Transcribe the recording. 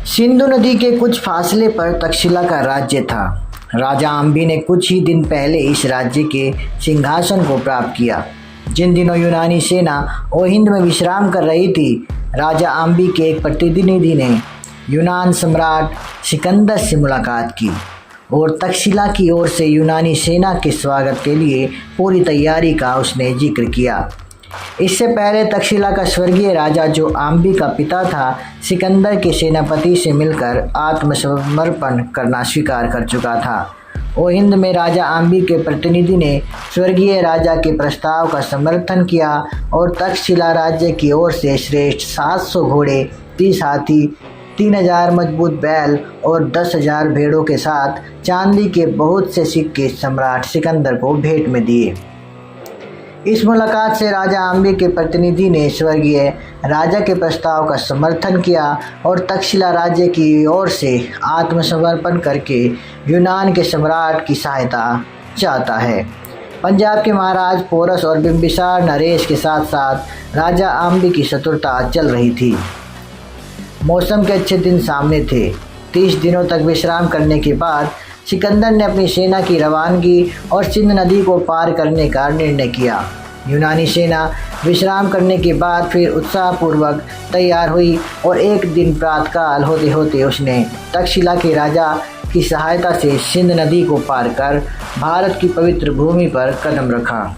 सिंधु नदी के कुछ फासले पर तक्षशिला का राज्य था। राजा अम्बी ने कुछ ही दिन पहले इस राज्य के सिंहासन को प्राप्त किया। जिन दिनों यूनानी सेना ओहिंद में विश्राम कर रही थी, राजा अम्बी के एक प्रतिनिधि ने यूनान सम्राट सिकंदर से मुलाकात की और तक्षशिला की ओर से यूनानी सेना के स्वागत के लिए पूरी तैयारी का उसने जिक्र किया। इससे पहले तक्षशिला का स्वर्गीय राजा, जो अम्बी का पिता था, सिकंदर के सेनापति से मिलकर आत्मसमर्पण करना स्वीकार कर चुका था। ओहिंद में राजा अम्बी के प्रतिनिधि ने स्वर्गीय राजा के प्रस्ताव का समर्थन किया और तक्षशिला राज्य की ओर से श्रेष्ठ 700 घोड़े, 30 हाथी, 3000 मजबूत बैल और 10,000 भेड़ों के साथ चांदी के बहुत से सिक्के सम्राट सिकंदर को भेंट में दिए। इस मुलाकात से राजा अम्बी के प्रतिनिधि ने स्वर्गीय राजा के प्रस्ताव का समर्थन किया और तक्षशिला राज्य की ओर से आत्मसमर्पण करके यूनान के सम्राट की सहायता चाहता है। पंजाब के महाराज पोरस और बिंबिसार नरेश के साथ साथ राजा अम्बी की शत्रुता चल रही थी। मौसम के अच्छे दिन सामने थे। 30 दिनों तक विश्राम करने के बाद सिकंदर ने अपनी सेना की रवानगी और सिंध नदी को पार करने का निर्णय किया। यूनानी सेना विश्राम करने के बाद फिर उत्साहपूर्वक तैयार हुई और एक दिन प्रातःकाल होते होते उसने तक्षशिला के राजा की सहायता से सिंध नदी को पार कर भारत की पवित्र भूमि पर कदम रखा।